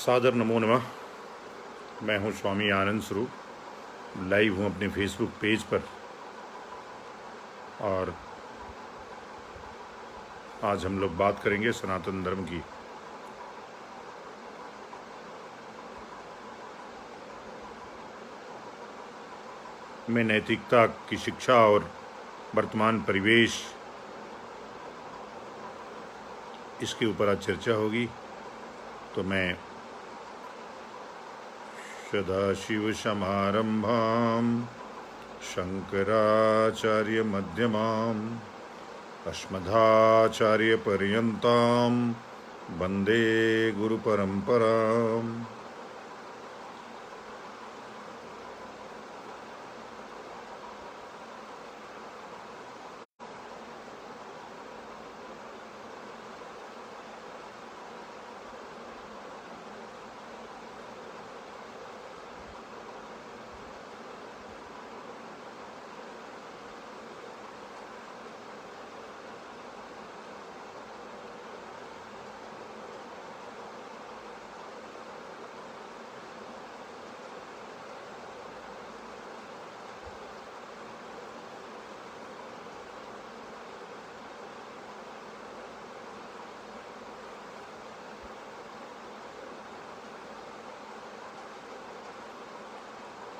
सादर नमो नमः। मैं हूं स्वामी आनंद स्वरूप, लाइव हूं अपने फेसबुक पेज पर। और आज हम लोग बात करेंगे सनातन धर्म की। में नैतिकता की शिक्षा और वर्तमान परिवेश, इसके ऊपर आज चर्चा होगी। तो मैं सदाशिवसमारम्भां शंकराचार्यमध्यमाम् अस्मदाचार्यपर्यन्तां वन्दे गुरुपरम्पराम्।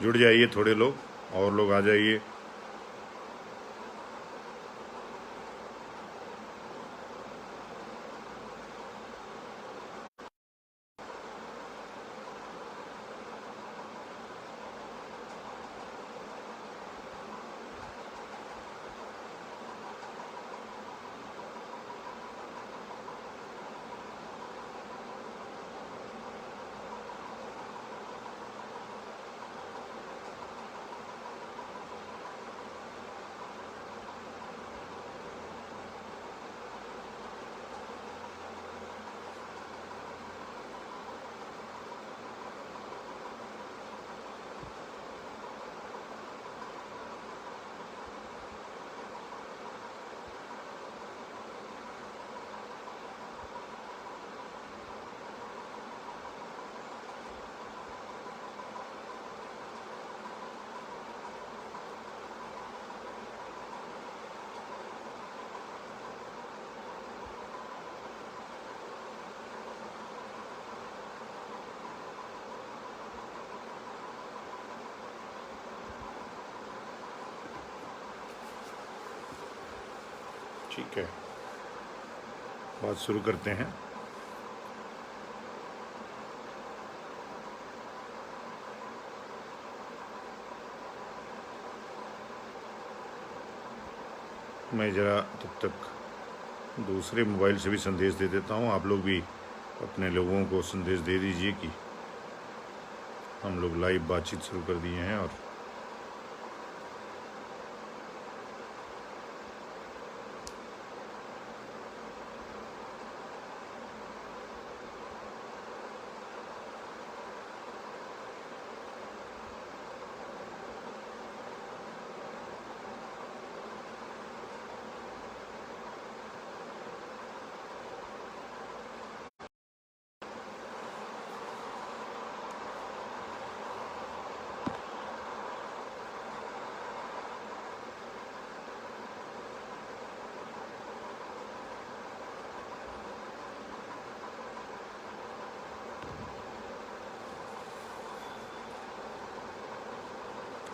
जुड़ जाइए थोड़े लोग, और लोग आ जाइए। ठीक है, बात शुरू करते हैं। मैं ज़रा तब तक दूसरे मोबाइल से भी संदेश दे देता हूँ। आप लोग भी अपने लोगों को संदेश दे दीजिए कि हम लोग लाइव बातचीत शुरू कर दिए हैं। और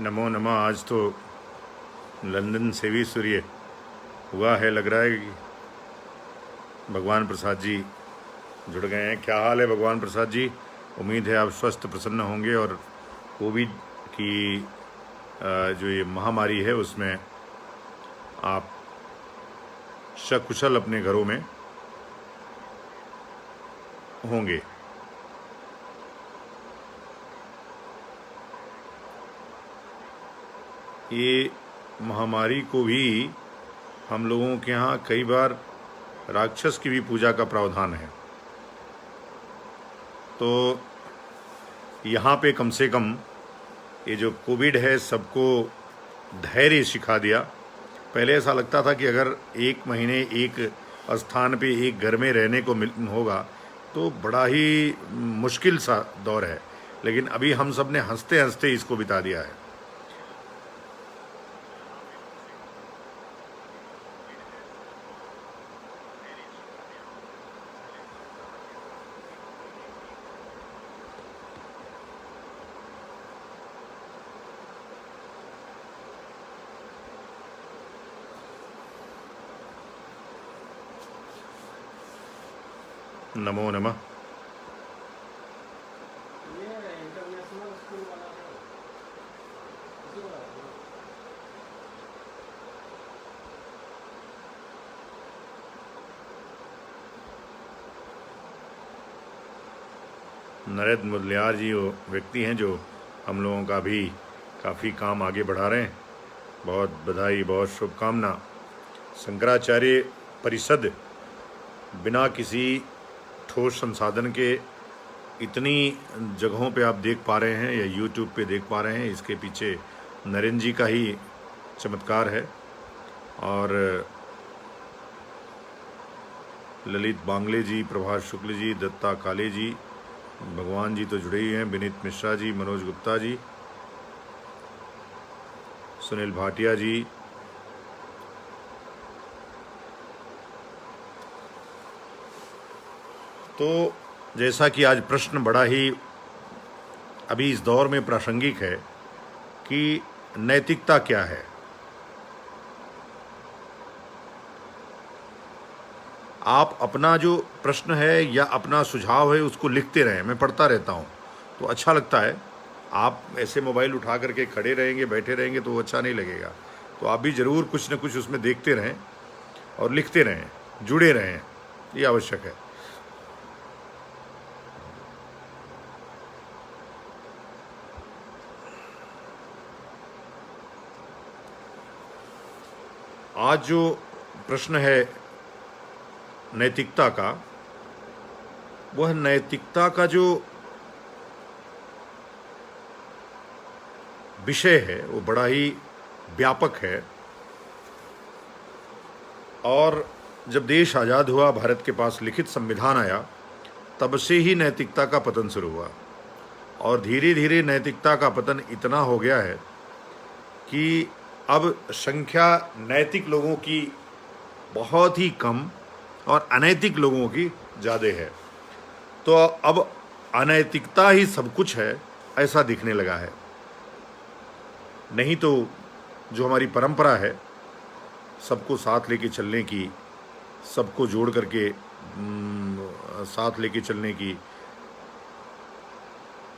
नमो नमः। आज तो लंदन से भी सूर्य हुआ है, लग रहा है कि भगवान प्रसाद जी जुड़ गए हैं। क्या हाल है भगवान प्रसाद जी? उम्मीद है आप स्वस्थ प्रसन्न होंगे और कोविड की जो ये महामारी है उसमें आप सकुशल अपने घरों में होंगे। ये महामारी को भी हम लोगों के यहाँ कई बार राक्षस की भी पूजा का प्रावधान है। तो यहाँ पे कम से कम ये जो कोविड है सबको धैर्य सिखा दिया। पहले ऐसा लगता था कि अगर एक महीने एक स्थान पे एक घर में रहने को होगा तो बड़ा ही मुश्किल सा दौर है, लेकिन अभी हम सब ने हंसते हंसते इसको बिता दिया है। नमो नमः। नरेंद्र मुदलियार जी वो व्यक्ति हैं जो हम लोगों का भी काफ़ी काम आगे बढ़ा रहे हैं। बहुत बधाई, बहुत शुभकामना। शंकराचार्य परिषद बिना किसी ठोस संसाधन के इतनी जगहों पे आप देख पा रहे हैं या यूट्यूब पे देख पा रहे हैं, इसके पीछे नरेंद्र जी का ही चमत्कार है। और ललित बांगले जी, प्रभाष शुक्ल जी, दत्ता काले जी, भगवान जी तो जुड़े ही हैं, विनीत मिश्रा जी, मनोज गुप्ता जी, सुनील भाटिया जी, तो जैसा कि आज प्रश्न बड़ा ही अभी इस दौर में प्रासंगिक है कि नैतिकता क्या है। आप अपना जो प्रश्न है या अपना सुझाव है उसको लिखते रहें, मैं पढ़ता रहता हूँ तो अच्छा लगता है। आप ऐसे मोबाइल उठा करके खड़े रहेंगे, बैठे रहेंगे तो वो अच्छा नहीं लगेगा। तो आप भी ज़रूर कुछ न कुछ उसमें देखते रहें और लिखते रहें, जुड़े रहें, ये आवश्यक है। आज जो प्रश्न है नैतिकता का, वह नैतिकता का जो विषय है वो बड़ा ही व्यापक है। और जब देश आज़ाद हुआ, भारत के पास लिखित संविधान आया, तब से ही नैतिकता का पतन शुरू हुआ। और धीरे धीरे नैतिकता का पतन इतना हो गया है कि अब संख्या नैतिक लोगों की बहुत ही कम और अनैतिक लोगों की ज़्यादा है। तो अब अनैतिकता ही सब कुछ है ऐसा दिखने लगा है। नहीं तो जो हमारी परंपरा है सबको साथ लेके चलने की, सबको जोड़ करके साथ लेके चलने की,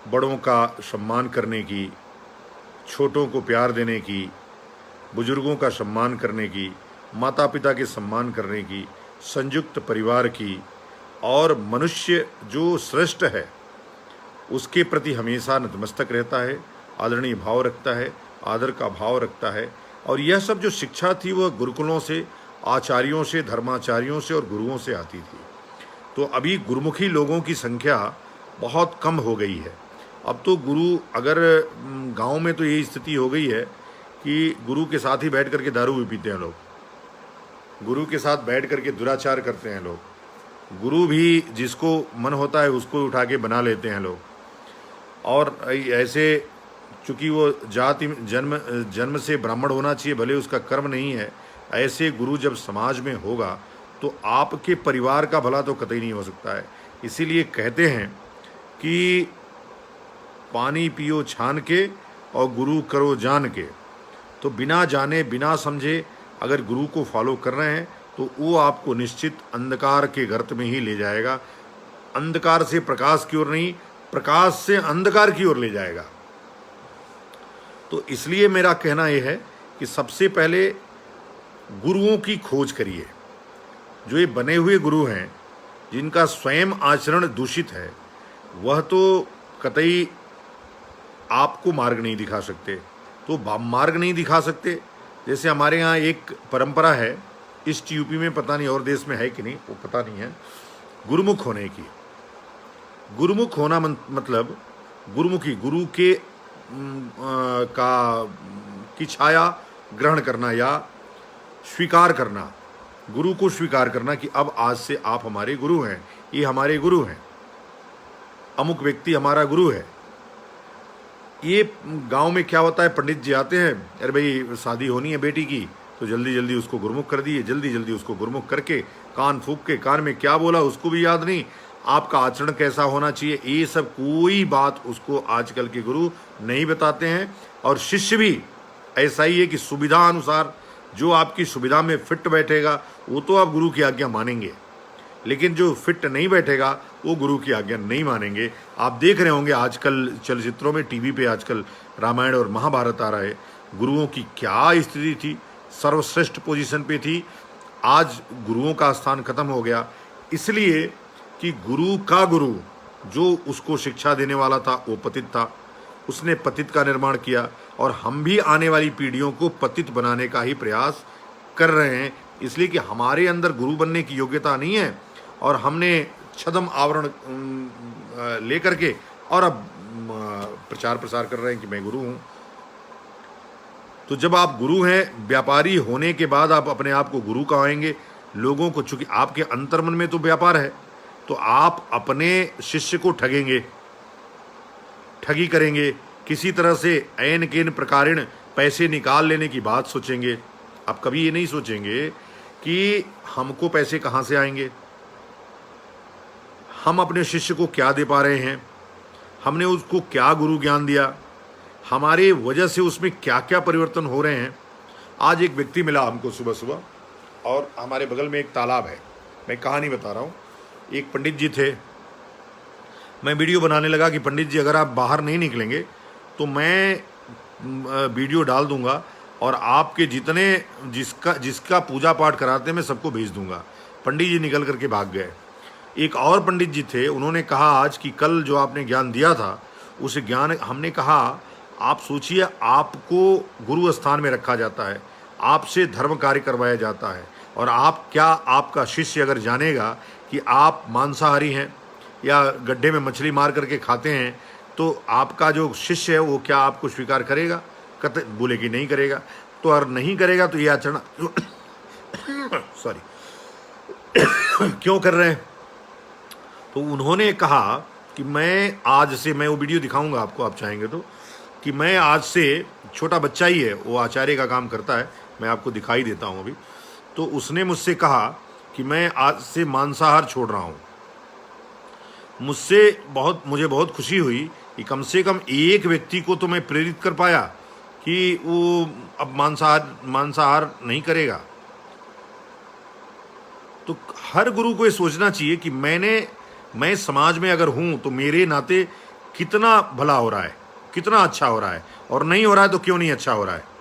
बड़ों का सम्मान करने की, छोटों को प्यार देने की, बुजुर्गों का सम्मान करने की, माता पिता के सम्मान करने की, संयुक्त परिवार की, और मनुष्य जो श्रेष्ठ है उसके प्रति हमेशा नतमस्तक रहता है, आदरणीय भाव रखता है, आदर का भाव रखता है। और यह सब जो शिक्षा थी वह गुरुकुलों से, आचार्यों से, धर्माचार्यों से और गुरुओं से आती थी। तो अभी गुरुमुखी लोगों की संख्या बहुत कम हो गई है। अब तो गुरु, अगर गांव में तो यही स्थिति हो गई है कि गुरु के साथ ही बैठ करके दारू भी पीते हैं लोग, गुरु के साथ बैठ करके दुराचार करते हैं लोग, गुरु भी जिसको मन होता है उसको उठा के बना लेते हैं लोग। और ऐसे चूँकि वो जाति जन्म से ब्राह्मण होना चाहिए, भले उसका कर्म नहीं है, ऐसे गुरु जब समाज में होगा तो आपके परिवार का भला तो कतई नहीं हो सकता है। इसीलिए कहते हैं कि पानी पियो छान के और गुरु करो जान के। तो बिना जाने बिना समझे अगर गुरु को फॉलो कर रहे हैं तो वो आपको निश्चित अंधकार के गर्त में ही ले जाएगा। अंधकार से प्रकाश की ओर नहीं, प्रकाश से अंधकार की ओर ले जाएगा। तो इसलिए मेरा कहना यह है कि सबसे पहले गुरुओं की खोज करिए। जो ये बने हुए गुरु हैं जिनका स्वयं आचरण दूषित है, वह तो कतई आपको मार्ग नहीं दिखा सकते। तो मार्ग नहीं दिखा सकते, जैसे हमारे यहाँ एक परंपरा है, ईस्ट यूपी में, पता नहीं और देश में है कि नहीं वो पता नहीं है, गुरुमुख होने की। गुरुमुख होना मतलब गुरुमुखी, गुरु के की छाया ग्रहण करना या स्वीकार करना, गुरु को स्वीकार करना कि अब आज से आप हमारे गुरु हैं, ये हमारे गुरु हैं। अमुक व्यक्ति हमारा गुरु है। ये गांव में क्या होता है, पंडित जी आते हैं, अरे भाई शादी होनी है बेटी की, तो जल्दी जल्दी उसको गुरुमुख कर दिए, जल्दी जल्दी उसको गुरुमुख करके कान फूंक के कान में क्या बोला उसको भी याद नहीं, आपका आचरण कैसा होना चाहिए, ये सब कोई बात उसको आजकल के गुरु नहीं बताते हैं। और शिष्य भी ऐसा ही है कि सुविधा अनुसार जो आपकी सुविधा में फिट बैठेगा वो तो आप गुरु की आज्ञा मानेंगे, लेकिन जो फिट नहीं बैठेगा वो गुरु की आज्ञा नहीं मानेंगे। आप देख रहे होंगे आजकल चलचित्रों में, टीवी पे आजकल रामायण और महाभारत आ रहा है, गुरुओं की क्या स्थिति थी, सर्वश्रेष्ठ पोजीशन पे थी। आज गुरुओं का स्थान खत्म हो गया, इसलिए कि गुरु का गुरु जो उसको शिक्षा देने वाला था वो पतित था, उसने पतित का निर्माण किया, और हम भी आने वाली पीढ़ियों को पतित बनाने का ही प्रयास कर रहे हैं। इसलिए कि हमारे अंदर गुरु बनने की योग्यता नहीं है, और हमने छद्म आवरण लेकर के और अब प्रचार प्रसार कर रहे हैं कि मैं गुरु हूं। तो जब आप गुरु हैं, व्यापारी होने के बाद आप अपने आप को गुरु कहेंगे लोगों को, चूंकि आपके अंतर्मन में तो व्यापार है, तो आप अपने शिष्य को ठगेंगे, ठगी करेंगे, किसी तरह से ऐन केन प्रकारेण पैसे निकाल लेने की बात सोचेंगे। आप कभी ये नहीं सोचेंगे कि हमको पैसे कहाँ से आएंगे, हम अपने शिष्य को क्या दे पा रहे हैं, हमने उसको क्या गुरु ज्ञान दिया, हमारे वजह से उसमें क्या क्या परिवर्तन हो रहे हैं। आज एक व्यक्ति मिला हमको सुबह सुबह, और हमारे बगल में एक तालाब है, मैं कहानी बता रहा हूँ। एक पंडित जी थे, मैं वीडियो बनाने लगा कि पंडित जी अगर आप बाहर नहीं निकलेंगे तो मैं वीडियो डाल दूंगा, और आपके जितने जिसका पूजा पाठ कराते हैं मैं सबको भेज दूंगा। पंडित जी निकल करके भाग गए। एक और पंडित जी थे, उन्होंने कहा आज कि कल जो आपने ज्ञान दिया था उस ज्ञान, हमने कहा आप सोचिए, आपको गुरु स्थान में रखा जाता है, आपसे धर्म कार्य करवाया जाता है, और आप क्या, आपका शिष्य अगर जानेगा कि आप मांसाहारी हैं या गड्ढे में मछली मार करके खाते हैं, तो आपका जो शिष्य है वो क्या आपको स्वीकार करेगा? बोले कि नहीं करेगा। तो अगर नहीं करेगा तो ये आचरण सॉरी क्यों कर रहे हैं? तो उन्होंने कहा कि मैं आज से, मैं वो वीडियो दिखाऊंगा आपको, आप चाहेंगे तो, कि मैं आज से, छोटा बच्चा ही है वो, आचार्य का काम करता है, मैं आपको दिखाई देता हूँ अभी। तो उसने मुझसे कहा कि मैं आज से मांसाहार छोड़ रहा हूँ। मुझे बहुत खुशी हुई कि कम से कम एक व्यक्ति को तो मैं प्रेरित कर पाया कि वो अब मांसाहार नहीं करेगा। तो हर गुरु को ये सोचना चाहिए कि मैं समाज में अगर हूं तो मेरे नाते कितना भला हो रहा है, कितना अच्छा हो रहा है, और नहीं हो रहा है तो क्यों नहीं अच्छा हो रहा है।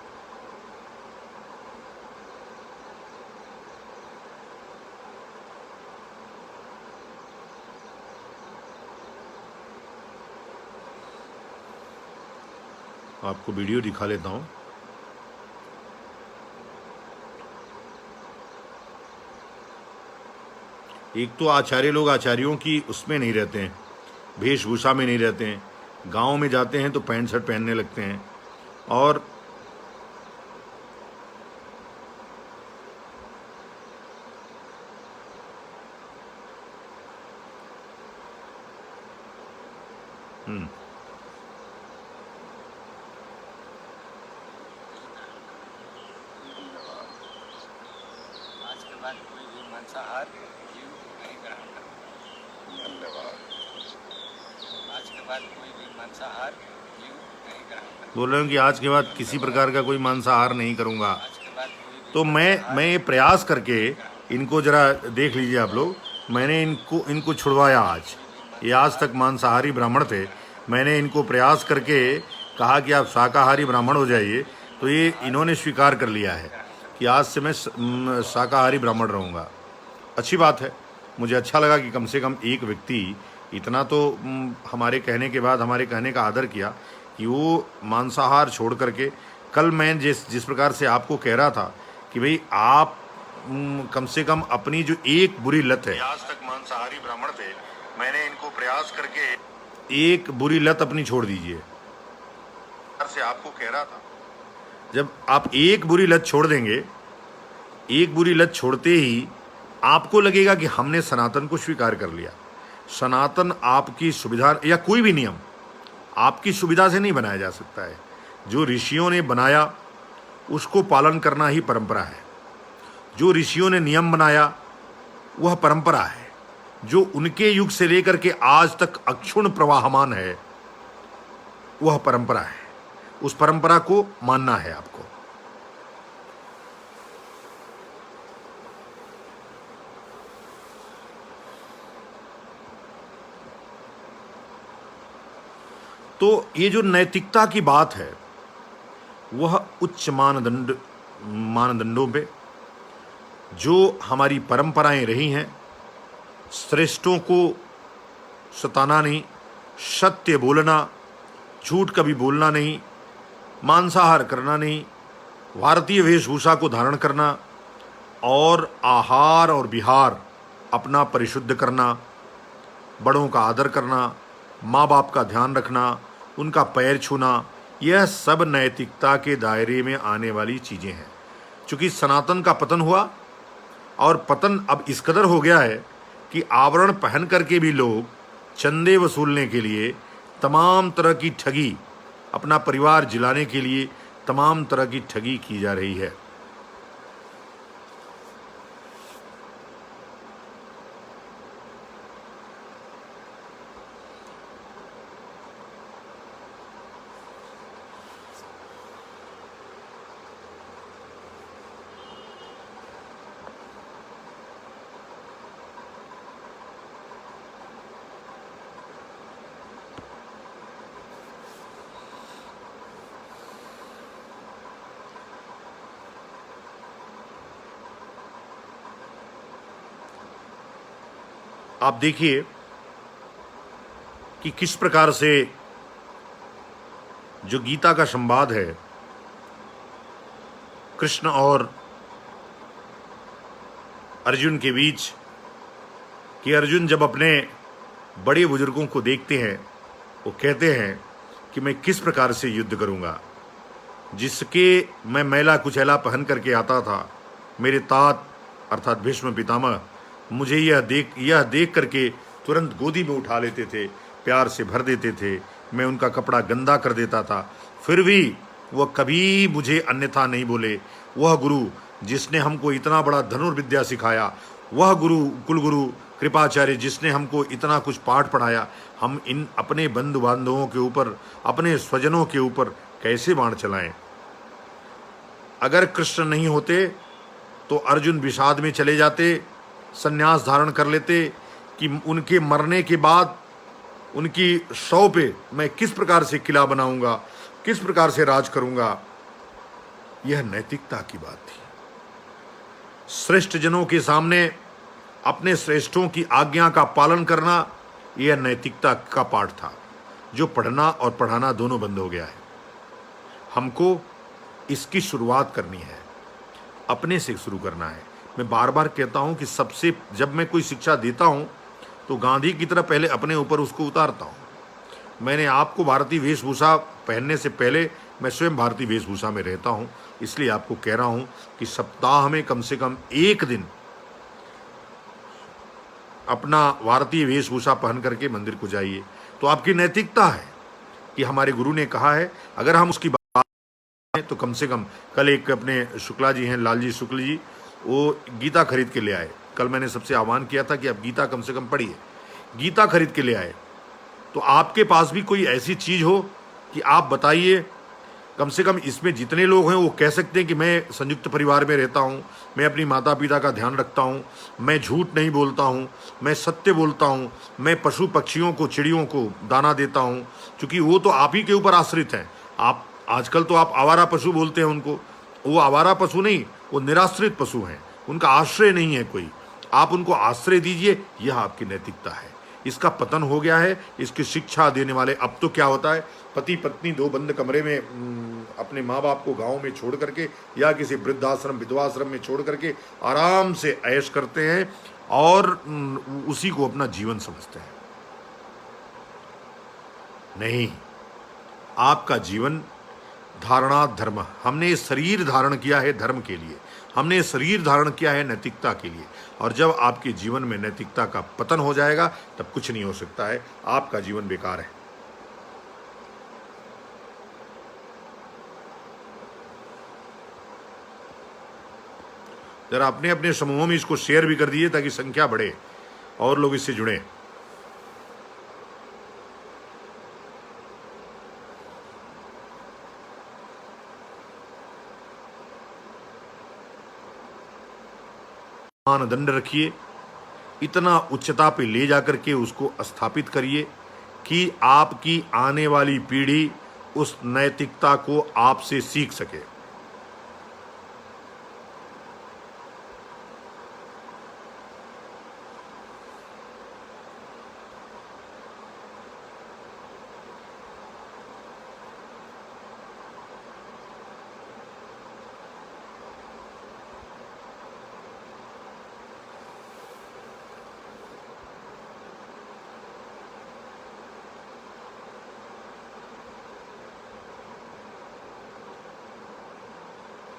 आपको वीडियो दिखा लेता हूं। एक तो आचार्य लोग आचार्यों की उसमें नहीं रहते हैं, वेशभूषा में नहीं रहते हैं, गांव में जाते हैं तो पैंट शर्ट पहनने लगते हैं, और कोई भी मांसाहार जीव नहीं ग्रहण करता। धन्यवाद। आज के बाद कोई भी मांसाहार जीव नहीं ग्रहण करता। बोल रहे हूँ कि आज के बाद किसी प्रकार का कोई मांसाहार नहीं करूँगा। आज के बाद कोई भी तो मैं ये प्रयास करके इनको जरा देख लीजिए आप लोग, मैंने इनको छुड़वाया। आज ये आज तक मांसाहारी ब्राह्मण थे, मैंने इनको प्रयास करके कहा कि आप शाकाहारी ब्राह्मण हो जाइए, तो ये इन्होंने स्वीकार कर लिया है कि आज से मैं शाकाहारी ब्राह्मण रहूँगा। अच्छी बात है, मुझे अच्छा लगा कि कम से कम एक व्यक्ति इतना तो हमारे कहने के बाद, हमारे कहने का आदर किया कि वो मांसाहार छोड़ करके, कल मैं जिस प्रकार से आपको कह रहा था कि भाई आप कम से कम अपनी जो एक बुरी लत है, आज तक मांसाहारी ब्राह्मण थे, मैंने इनको प्रयास करके एक बुरी लत अपनी छोड़ दीजिए। से आपको कह रहा था, जब आप एक बुरी लत छोड़ देंगे, एक बुरी लत छोड़ते ही आपको लगेगा कि हमने सनातन को स्वीकार कर लिया। सनातन आपकी सुविधा या कोई भी नियम आपकी सुविधा से नहीं बनाया जा सकता है। जो ऋषियों ने बनाया उसको पालन करना ही परंपरा है। जो ऋषियों ने नियम बनाया वह परंपरा है। जो उनके युग से लेकर के आज तक अक्षुण्ण प्रवाहमान है वह परंपरा है। उस परंपरा को मानना है आपको। तो ये जो नैतिकता की बात है वह उच्च मानदंडों पे जो हमारी परंपराएं रही हैं, श्रेष्ठों को सताना नहीं, सत्य बोलना, झूठ कभी बोलना नहीं, मांसाहार करना नहीं, भारतीय वेशभूषा को धारण करना और आहार और विहार अपना परिशुद्ध करना, बड़ों का आदर करना, माँ बाप का ध्यान रखना, उनका पैर छूना, यह सब नैतिकता के दायरे में आने वाली चीज़ें हैं। चूँकि सनातन का पतन हुआ और पतन अब इस कदर हो गया है कि आवरण पहन करके भी लोग चंदे वसूलने के लिए तमाम तरह की ठगी, अपना परिवार जिलाने के लिए तमाम तरह की ठगी की जा रही है। आप देखिए कि किस प्रकार से जो गीता का संवाद है कृष्ण और अर्जुन के बीच, कि अर्जुन जब अपने बड़े बुजुर्गों को देखते हैं वो कहते हैं कि मैं किस प्रकार से युद्ध करूंगा, जिसके मैं मैला कुचैला पहन करके आता था, मेरे तात अर्थात भीष्म पितामह मुझे यह देख करके तुरंत गोदी में उठा लेते थे, प्यार से भर देते थे, मैं उनका कपड़ा गंदा कर देता था, फिर भी वह कभी मुझे अन्यथा नहीं बोले। वह गुरु जिसने हमको इतना बड़ा धनुर्विद्या सिखाया, वह गुरु कुलगुरु कृपाचार्य जिसने हमको इतना कुछ पाठ पढ़ाया, हम इन अपने बंधु बांधवों के ऊपर, अपने स्वजनों के ऊपर कैसे बाण चलाएं। अगर कृष्ण नहीं होते तो अर्जुन विषाद में चले जाते, संन्यास धारण कर लेते कि उनके मरने के बाद उनकी शव पे मैं किस प्रकार से किला बनाऊंगा, किस प्रकार से राज करूंगा। यह नैतिकता की बात थी। श्रेष्ठ जनों के सामने अपने श्रेष्ठों की आज्ञा का पालन करना, यह नैतिकता का पाठ था, जो पढ़ना और पढ़ाना दोनों बंद हो गया है। हमको इसकी शुरुआत करनी है, अपने से शुरू करना है। मैं बार बार कहता हूं कि सबसे जब मैं कोई शिक्षा देता हूं तो गांधी की तरह पहले अपने ऊपर उसको उतारता हूं। मैंने आपको भारतीय वेशभूषा पहनने से पहले मैं स्वयं भारतीय वेशभूषा में रहता हूं, इसलिए आपको कह रहा हूं कि सप्ताह में कम से कम एक दिन अपना भारतीय वेशभूषा पहन करके मंदिर को जाइए। तो आपकी नैतिकता है कि हमारे गुरु ने कहा है, अगर हम उसकी बात तो कम से कम कल एक अपने शुक्ला जी हैं, लालजी शुक्ल जी, वो गीता खरीद के ले आए। कल मैंने सबसे आह्वान किया था कि आप गीता कम से कम पढ़िए, गीता खरीद के ले आए। तो आपके पास भी कोई ऐसी चीज़ हो कि आप बताइए, कम से कम इसमें जितने लोग हैं वो कह सकते हैं कि मैं संयुक्त परिवार में रहता हूँ, मैं अपनी माता पिता का ध्यान रखता हूँ, मैं झूठ नहीं बोलता हूँ, मैं सत्य बोलता हूँ, मैं पशु पक्षियों को, चिड़ियों को दाना देता हूँ, क्योंकि वो तो आप ही के ऊपर आश्रित हैं। आप आजकल तो आप आवारा पशु बोलते हैं उनको, वो आवारा पशु नहीं, वो निराश्रित पशु हैं, उनका आश्रय नहीं है कोई। आप उनको आश्रय दीजिए, यह आपकी नैतिकता है। इसका पतन हो गया है। इसकी शिक्षा देने वाले, अब तो क्या होता है, पति पत्नी दो बंद कमरे में अपने माँ बाप को गांव में छोड़ करके या किसी वृद्धाश्रम विधवाश्रम में छोड़ करके आराम से ऐश करते हैं और उसी को अपना जीवन समझते हैं। नहीं, आपका जीवन धारणा धर्म, हमने शरीर धारण किया है धर्म के लिए, हमने शरीर धारण किया है नैतिकता के लिए। और जब आपके जीवन में नैतिकता का पतन हो जाएगा तब कुछ नहीं हो सकता है, आपका जीवन बेकार है। जरा अपने अपने समूहों में इसको शेयर भी कर दीजिए ताकि संख्या बढ़े और लोग इससे जुड़े। मानदंड रखिए, इतना उच्चता पे ले जाकर के उसको स्थापित करिए कि आपकी आने वाली पीढ़ी उस नैतिकता को आपसे सीख सके।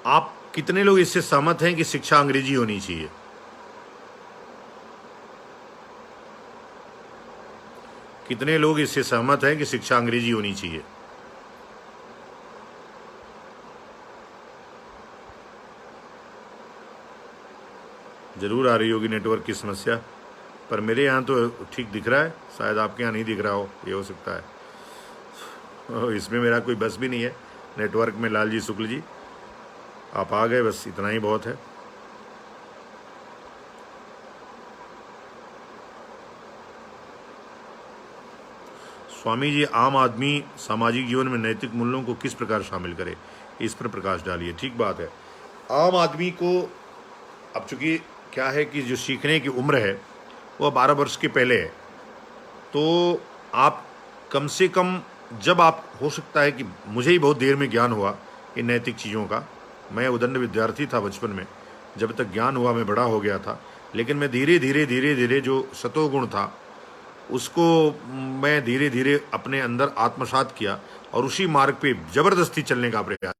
आप कितने लोग इससे सहमत हैं कि शिक्षा अंग्रेजी होनी चाहिए? कितने लोग इससे सहमत हैं कि शिक्षा अंग्रेजी होनी चाहिए? जरूर आ रही होगी नेटवर्क की समस्या, पर मेरे यहाँ तो ठीक दिख रहा है, शायद आपके यहाँ नहीं दिख रहा हो, ये हो सकता है। इसमें मेरा कोई बस भी नहीं है। नेटवर्क में लालजी शुक्ल जी आप आ गए, बस इतना ही बहुत है। स्वामी जी, आम आदमी सामाजिक जीवन में नैतिक मूल्यों को किस प्रकार शामिल करे, इस पर प्रकाश डालिए। ठीक बात है। आम आदमी को अब चूंकि क्या है कि जो सीखने की उम्र है वह 12 वर्ष के पहले है, तो आप कम से कम, जब आप, हो सकता है कि मुझे ही बहुत देर में ज्ञान हुआ इन नैतिक चीज़ों का। मैं उदंड विद्यार्थी था बचपन में, जब तक ज्ञान हुआ मैं बड़ा हो गया था, लेकिन मैं धीरे धीरे जो सतोगुण था उसको मैं धीरे धीरे अपने अंदर आत्मसात किया और उसी मार्ग पे ज़बरदस्ती चलने का प्रयास,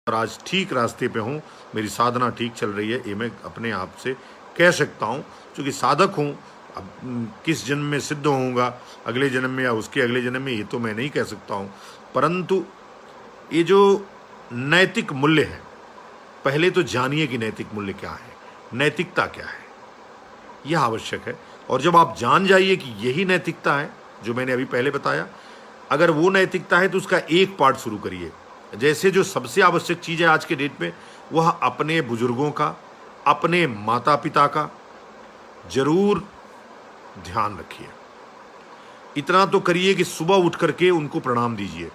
और आज ठीक रास्ते पे हूँ, मेरी साधना ठीक चल रही है, ये मैं अपने आप से कह सकता हूँ। क्योंकि साधक हूँ, अब किस जन्म में सिद्ध होऊंगा, अगले जन्म में या उसके अगले जन्म में, ये तो मैं नहीं कह सकता हूँ। परंतु ये जो नैतिक मूल्य है, पहले तो जानिए कि नैतिक मूल्य क्या है, नैतिकता क्या है, यह आवश्यक है। और जब आप जान जाइए कि यही नैतिकता है जो मैंने अभी पहले बताया, अगर वो नैतिकता है तो उसका एक पार्ट शुरू करिए। जैसे जो सबसे आवश्यक चीज़ है आज के डेट में, वह अपने बुजुर्गों का, अपने माता पिता का जरूर ध्यान रखिए। इतना तो करिए कि सुबह उठ करके उनको प्रणाम दीजिए।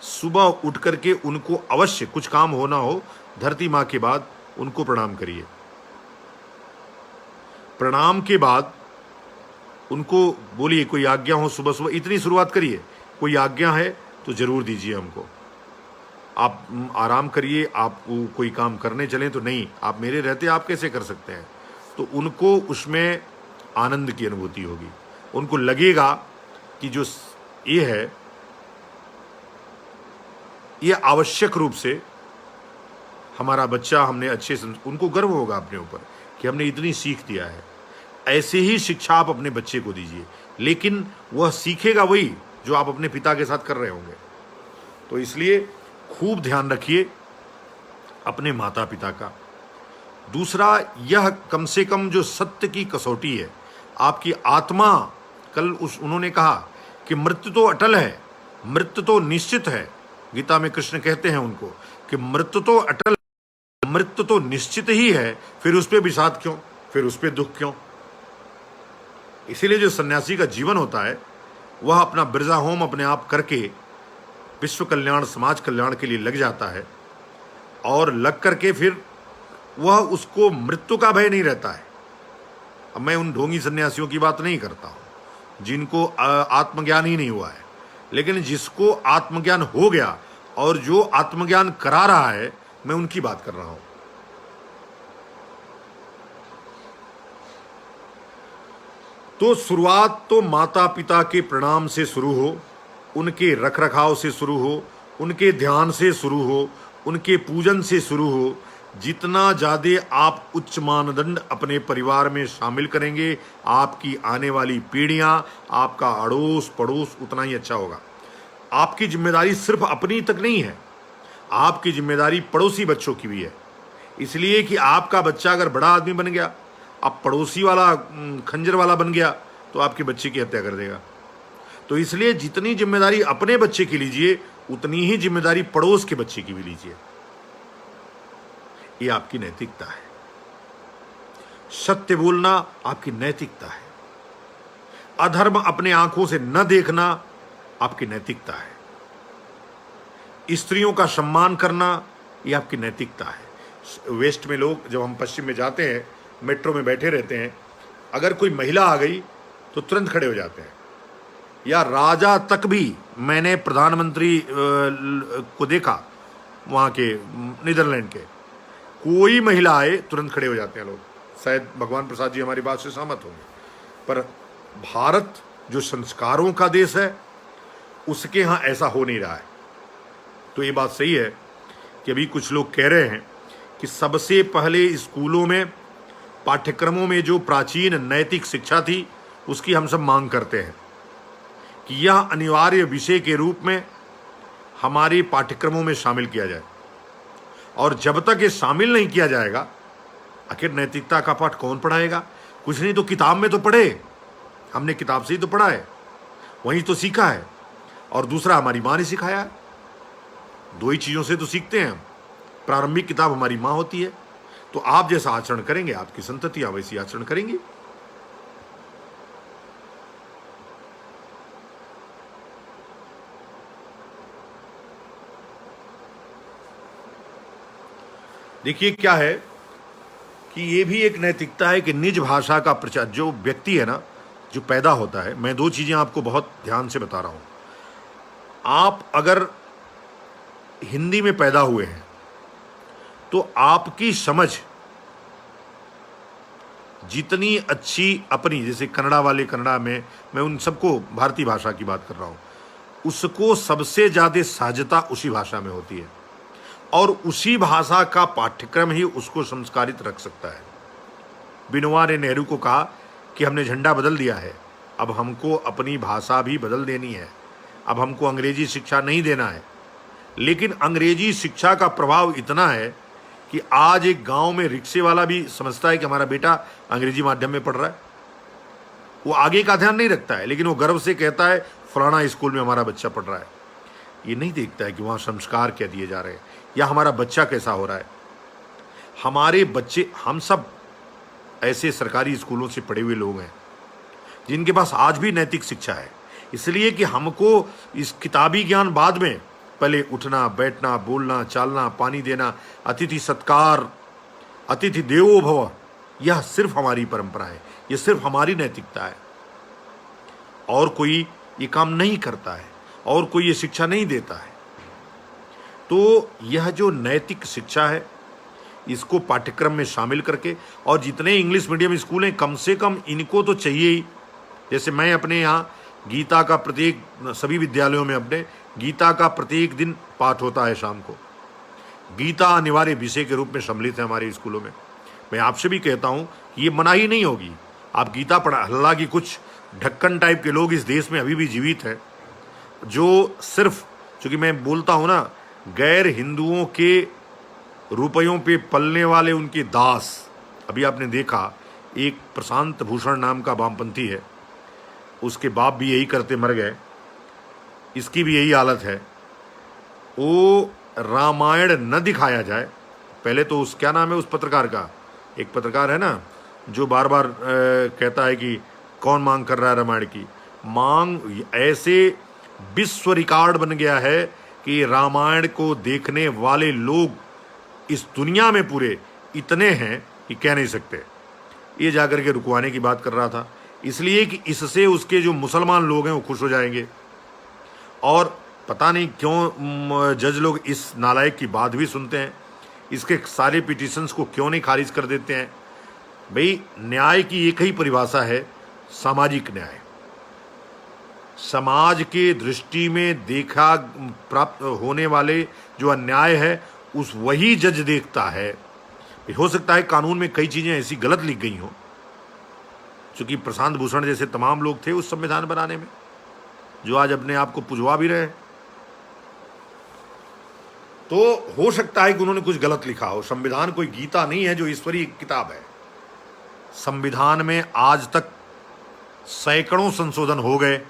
सुबह उठ करके उनको अवश्य, कुछ काम होना हो, धरती माँ के बाद उनको प्रणाम करिए। प्रणाम के बाद उनको बोलिए, कोई आज्ञा हो सुबह सुबह, इतनी शुरुआत करिए, कोई आज्ञा है तो जरूर दीजिए हमको। आप आराम करिए, आप कोई काम करने चलें तो नहीं, आप मेरे रहते आप कैसे कर सकते हैं, तो उनको उसमें आनंद की अनुभूति होगी। उनको लगेगा कि जो ये है, ये आवश्यक रूप से हमारा बच्चा, हमने अच्छे से, उनको गर्व होगा अपने ऊपर कि हमने इतनी सीख दिया है। ऐसे ही शिक्षा आप अपने बच्चे को दीजिए, लेकिन वह सीखेगा वही जो आप अपने पिता के साथ कर रहे होंगे। तो इसलिए खूब ध्यान रखिए अपने माता पिता का। दूसरा, यह कम से कम जो सत्य की कसौटी है, आपकी आत्मा, कल उन्होंने कहा कि मृत्यु तो अटल है, मृत्यु तो निश्चित है। गीता में कृष्ण कहते हैं उनको कि मृत्यु तो अटल, मृत्यु तो निश्चित ही है, फिर उस पर विषाद क्यों, फिर उस पर दुख क्यों। इसीलिए जो सन्यासी का जीवन होता है वह अपना बिरजा होम अपने आप करके विश्व कल्याण, समाज कल्याण के लिए लग जाता है, और लग करके फिर वह, उसको मृत्यु का भय नहीं रहता है। अब मैं उन ढोंगी सन्यासियों की बात नहीं करता हूं जिनको आत्मज्ञान ही नहीं हुआ है, लेकिन जिसको आत्मज्ञान हो गया और जो आत्मज्ञान करा रहा है, मैं उनकी बात कर रहा हूं। तो शुरुआत तो माता पिता के प्रणाम से शुरू हो, उनके रखरखाव से शुरू हो, उनके ध्यान से शुरू हो, उनके पूजन से शुरू हो। जितना ज़्यादा आप उच्च मानदंड अपने परिवार में शामिल करेंगे, आपकी आने वाली पीढ़ियां, आपका अड़ोस पड़ोस उतना ही अच्छा होगा। आपकी जिम्मेदारी सिर्फ अपनी तक नहीं है, आपकी जिम्मेदारी पड़ोसी बच्चों की भी है। इसलिए कि आपका बच्चा अगर बड़ा आदमी बन गया, अब पड़ोसी वाला खंजर वाला बन गया, तो आपके बच्चे की हत्या कर देगा। तो इसलिए जितनी जिम्मेदारी अपने बच्चे की लीजिए, उतनी ही जिम्मेदारी पड़ोस के बच्चे की भी लीजिए। ये आपकी नैतिकता है। सत्य बोलना आपकी नैतिकता है। अधर्म अपने आंखों से न देखना आपकी नैतिकता है। स्त्रियों का सम्मान करना ये आपकी नैतिकता है। वेस्ट में लोग, जब हम पश्चिम में जाते हैं, मेट्रो में बैठे रहते हैं, अगर कोई महिला आ गई तो तुरंत खड़े हो जाते हैं। या राजा तक भी, मैंने प्रधानमंत्री को देखा वहाँ के नीदरलैंड के, कोई महिला आए तुरंत खड़े हो जाते हैं लोग। शायद भगवान प्रसाद जी हमारी बात से सहमत होंगे। पर भारत जो संस्कारों का देश है, उसके यहाँ ऐसा हो नहीं रहा है। तो ये बात सही है कि अभी कुछ लोग कह रहे हैं कि सबसे पहले स्कूलों में, पाठ्यक्रमों में जो प्राचीन नैतिक शिक्षा थी, उसकी हम सब मांग करते हैं कि यह अनिवार्य विषय के रूप में हमारे पाठ्यक्रमों में शामिल किया जाए। और जब तक ये शामिल नहीं किया जाएगा, आखिर नैतिकता का पाठ कौन पढ़ाएगा? कुछ नहीं तो किताब में तो पढ़े, हमने किताब से ही तो पढ़ा है, वहीं तो सीखा है। और दूसरा, हमारी माँ ने सिखाया है। दो ही चीज़ों से तो सीखते हैं हम। प्रारंभिक किताब हमारी माँ होती है। तो आप जैसा आचरण करेंगे, आपकी संततियाँ वैसी आचरण करेंगी। देखिए क्या है कि ये भी एक नैतिकता है कि निज भाषा का प्रचार, जो व्यक्ति है ना, जो पैदा होता है, मैं दो चीज़ें आपको बहुत ध्यान से बता रहा हूँ। आप अगर हिंदी में पैदा हुए हैं तो आपकी समझ जितनी अच्छी अपनी, जैसे कन्नड़ा वाले कन्नड़ा में, मैं उन सबको भारतीय भाषा की बात कर रहा हूँ, उसको सबसे ज़्यादा सहजता उसी भाषा में होती है। और उसी भाषा का पाठ्यक्रम ही उसको संस्कारित रख सकता है। बिनोवा ने नेहरू को कहा कि हमने झंडा बदल दिया है, अब हमको अपनी भाषा भी बदल देनी है, अब हमको अंग्रेजी शिक्षा नहीं देना है। लेकिन अंग्रेजी शिक्षा का प्रभाव इतना है कि आज एक गांव में रिक्शे वाला भी समझता है कि हमारा बेटा अंग्रेजी माध्यम में पढ़ रहा है। वो आगे का ध्यान नहीं रखता है, लेकिन वो गर्व से कहता है फलाना स्कूल में हमारा बच्चा पढ़ रहा है। ये नहीं देखता है कि वहाँ संस्कार क्या दिए जा रहे हैं या हमारा बच्चा कैसा हो रहा है। हमारे बच्चे, हम सब ऐसे सरकारी स्कूलों से पढ़े हुए लोग हैं जिनके पास आज भी नैतिक शिक्षा है। इसलिए कि हमको इस किताबी ज्ञान बाद में, पहले उठना बैठना, बोलना चालना, पानी देना, अतिथि सत्कार, अतिथि देवो भव, यह सिर्फ हमारी परंपरा है, यह सिर्फ हमारी नैतिकता है। और कोई ये काम नहीं करता है, और कोई ये शिक्षा नहीं देता है। तो यह जो नैतिक शिक्षा है, इसको पाठ्यक्रम में शामिल करके, और जितने इंग्लिश मीडियम स्कूल हैं, कम से कम इनको तो चाहिए ही। जैसे मैं अपने यहाँ गीता का प्रत्येक, सभी विद्यालयों में अपने गीता का प्रत्येक दिन पाठ होता है शाम को। गीता अनिवार्य विषय के रूप में सम्मिलित है हमारे स्कूलों में। मैं आपसे भी कहता हूँ ये मनाही नहीं होगी, आप गीता पढ़ा। हालांकि कुछ ढक्कन टाइप के लोग इस देश में अभी भी जीवित हैं, जो सिर्फ, चूँकि मैं बोलता हूँ ना, गैर हिंदुओं के रुपयों पे पलने वाले उनके दास। अभी आपने देखा, एक प्रशांत भूषण नाम का वामपंथी है, उसके बाप भी यही करते मर गए, इसकी भी यही हालत है। वो रामायण न दिखाया जाए, पहले तो उस, क्या नाम है उस पत्रकार का, एक पत्रकार है ना जो बार बार कहता है कि कौन मांग कर रहा है रामायण की मांग। ऐसे विश्व रिकॉर्ड बन गया है कि रामायण को देखने वाले लोग इस दुनिया में पूरे इतने हैं कि कह नहीं सकते। ये जाकर के रुकवाने की बात कर रहा था, इसलिए कि इससे उसके जो मुसलमान लोग हैं वो खुश हो जाएंगे। और पता नहीं क्यों जज लोग इस नालायक की बात भी सुनते हैं, इसके सारे पिटीशंस को क्यों नहीं खारिज कर देते हैं। भाई, न्याय की एक ही परिभाषा है, सामाजिक न्याय। समाज के दृष्टि में देखा प्राप्त होने वाले जो अन्याय है उस वही जज देखता है। हो सकता है कानून में कई चीजें ऐसी गलत लिख गई हों, क्योंकि प्रशांत भूषण जैसे तमाम लोग थे उस संविधान बनाने में जो आज अपने आप को पुजवा भी रहे हैं, तो हो सकता है कि उन्होंने कुछ गलत लिखा हो। संविधान कोई गीता नहीं है जो ईश्वरीय किताब है। संविधान में आज तक सैकड़ों संशोधन हो गए।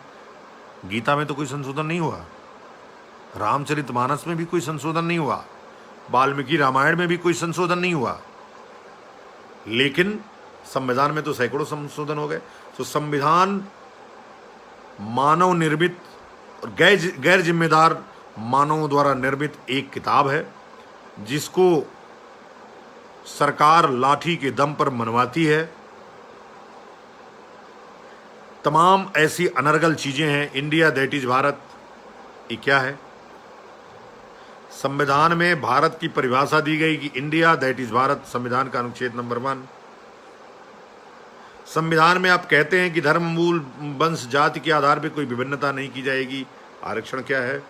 गीता में तो कोई संशोधन नहीं हुआ, रामचरितमानस में भी कोई संशोधन नहीं हुआ, वाल्मीकि रामायण में भी कोई संशोधन नहीं हुआ, लेकिन संविधान में तो सैकड़ों संशोधन हो गए। तो संविधान मानव निर्मित और गैर जिम्मेदार मानवों द्वारा निर्मित एक किताब है जिसको सरकार लाठी के दम पर मनवाती है। तमाम ऐसी अनर्गल चीजें हैं। इंडिया दैट इज भारत, ये क्या है? संविधान में भारत की परिभाषा दी गई कि इंडिया दैट इज भारत, संविधान का अनुच्छेद नंबर 1। संविधान में आप कहते हैं कि धर्म, मूल, वंश, जाति के आधार पर कोई विभिन्नता नहीं की जाएगी। आरक्षण क्या है?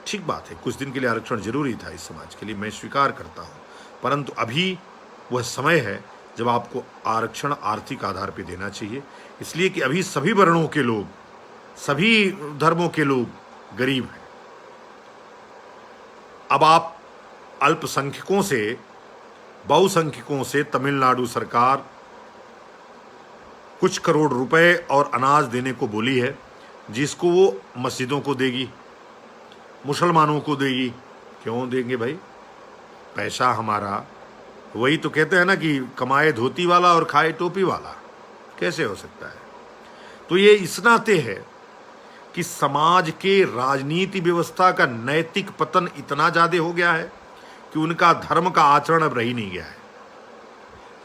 ठीक बात है, कुछ दिन के लिए आरक्षण जरूरी था इस समाज के लिए, मैं स्वीकार करता हूं, परंतु अभी वह समय है जब आपको आरक्षण आर्थिक आधार पर देना चाहिए, इसलिए कि अभी सभी वर्णों के लोग, सभी धर्मों के लोग गरीब हैं। अब आप अल्पसंख्यकों से, बहुसंख्यकों से तमिलनाडु सरकार कुछ करोड़ रुपए और अनाज देने को बोली है, जिसको वो मस्जिदों को देगी, मुसलमानों को देगी। क्यों देंगे भाई? पैसा हमारा, वही तो कहते हैं ना कि कमाए धोती वाला और खाए टोपी वाला, कैसे हो सकता है? तो ये इस नाते है कि समाज के राजनीति व्यवस्था का नैतिक पतन इतना ज्यादा हो गया है कि उनका धर्म का आचरण अब रही नहीं गया है।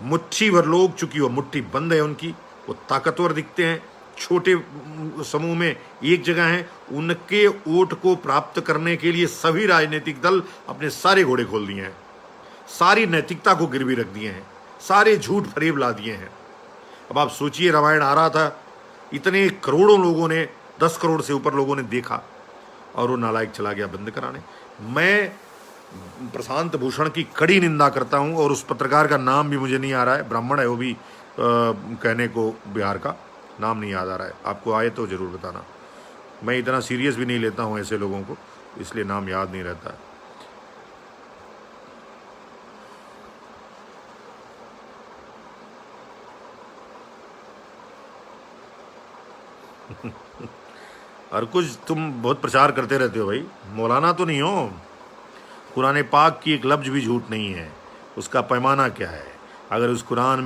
मुट्ठी भर लोग, चूंकि वो मुट्ठी बंद है उनकी, वो ताकतवर दिखते हैं, छोटे समूह में एक जगह हैं, उनके वोट को प्राप्त करने के लिए सभी राजनीतिक दल अपने सारे घोड़े खोल दिए हैं, सारी नैतिकता को गिरवी रख दिए हैं, सारे झूठ फरेब ला दिए हैं। अब आप सोचिए, रामायण आ रहा था, इतने करोड़ों लोगों ने, 10 करोड़ से ऊपर लोगों ने देखा, और वो नालायक चला गया बंद कराने। मैं प्रशांत भूषण की कड़ी निंदा करता हूं, और उस पत्रकार का नाम भी मुझे नहीं आ रहा है, ब्राह्मण है वो भी, कहने को बिहार का, नाम नहीं याद आ रहा है, आपको आए तो जरूर बताना। मैं इतना सीरियस भी नहीं लेता हूं ऐसे लोगों को, इसलिए नाम याद नहीं रहता है। और कुछ तुम बहुत प्रचार करते रहते हो भाई, मौलाना तो नहीं हो। कुरान पाक की एक लफ्ज भी झूठ नहीं है, उसका पैमाना क्या है? अगर उस कुरान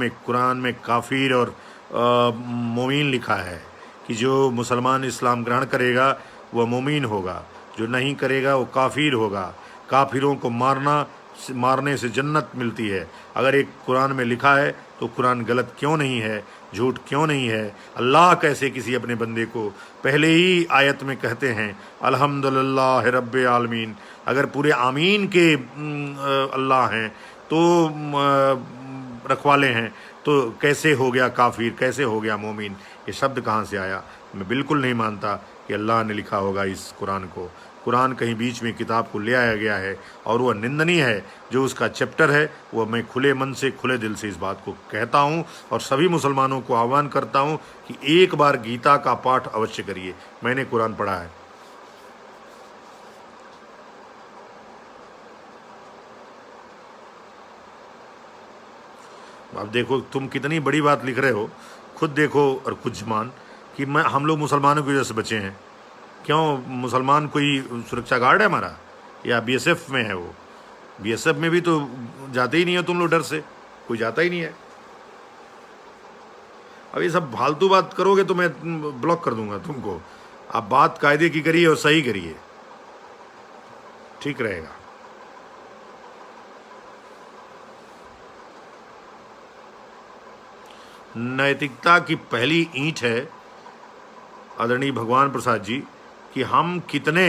में काफिर और मोमीन लिखा है कि जो मुसलमान इस्लाम ग्रहण करेगा वह मोमीन होगा, जो नहीं करेगा वो काफिर होगा, काफिरों को मारने से जन्नत मिलती है। अगर एक कुरान में लिखा है तो कुरान गलत क्यों नहीं है, झूठ क्यों नहीं है? अल्लाह कैसे किसी अपने बंदे को पहले ही आयत में कहते हैं अल्हम्दुलिल्लाह रब्बिल आलमीन, अगर पूरे आमीन के अल्लाह हैं तो रखवाले हैं, तो कैसे हो गया काफिर, कैसे हो गया मोमिन? ये शब्द कहाँ से आया? मैं बिल्कुल नहीं मानता कि अल्लाह ने लिखा होगा इस कुरान को। कुरान कहीं बीच में किताब को ले आया गया है, और वह निंदनीय है। जो उसका चैप्टर है वह मैं खुले मन से, खुले दिल से इस बात को कहता हूँ, और सभी मुसलमानों को आह्वान करता हूँ कि एक बार गीता का पाठ अवश्य करिए। मैंने कुरान पढ़ा है। अब देखो तुम कितनी बड़ी बात लिख रहे हो, खुद देखो और खुद जमान कि हम लोग मुसलमानों की वजह से बचे हैं। क्यों? मुसलमान कोई सुरक्षा गार्ड है हमारा, या बीएसएफ में है? वो बीएसएफ में भी तो जाते ही नहीं हो तुम लोग, डर से कोई जाता ही नहीं है। अब ये सब फालतू बात करोगे तो मैं ब्लॉक कर दूंगा तुमको। आप बात कायदे की करिए और सही करिए, ठीक रहेगा। नैतिकता की पहली ईंट है आदरणीय भगवान प्रसाद जी कि हम कितने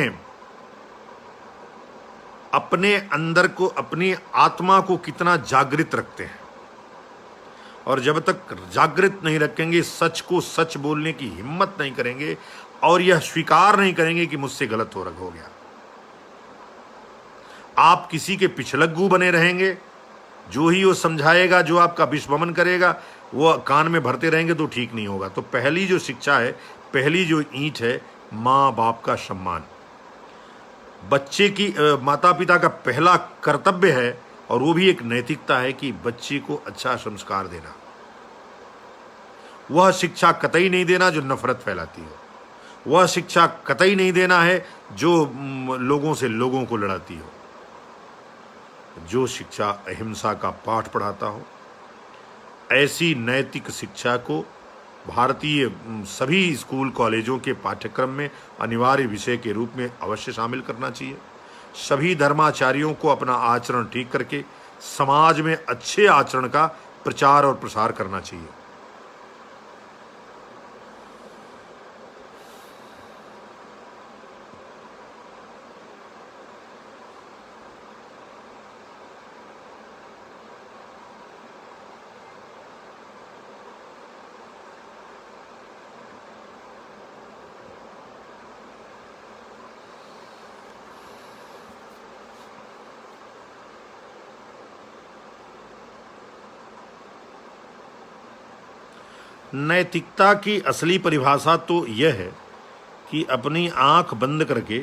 अपने अंदर को, अपनी आत्मा को कितना जागृत रखते हैं। और जब तक जागृत नहीं रखेंगे, सच को सच बोलने की हिम्मत नहीं करेंगे और यह स्वीकार नहीं करेंगे कि मुझसे गलत हो गया, आप किसी के पिछलग्गू बने रहेंगे। जो ही वो समझाएगा, जो आपका विश्वमन करेगा, वो कान में भरते रहेंगे तो ठीक नहीं होगा। तो पहली जो शिक्षा है, पहली जो ईंट है, माँ बाप का सम्मान। बच्चे की माता पिता का पहला कर्तव्य है, और वो भी एक नैतिकता है, कि बच्चे को अच्छा संस्कार देना। वह शिक्षा कतई नहीं देना जो नफरत फैलाती हो। वह शिक्षा कतई नहीं देना है जो लोगों से लोगों को लड़ाती हो। जो शिक्षा अहिंसा का पाठ पढ़ाता हो, ऐसी नैतिक शिक्षा को भारतीय सभी स्कूल कॉलेजों के पाठ्यक्रम में अनिवार्य विषय के रूप में अवश्य शामिल करना चाहिए। सभी धर्माचार्यों को अपना आचरण ठीक करके समाज में अच्छे आचरण का प्रचार और प्रसार करना चाहिए। नैतिकता की असली परिभाषा तो यह है कि अपनी आंख बंद करके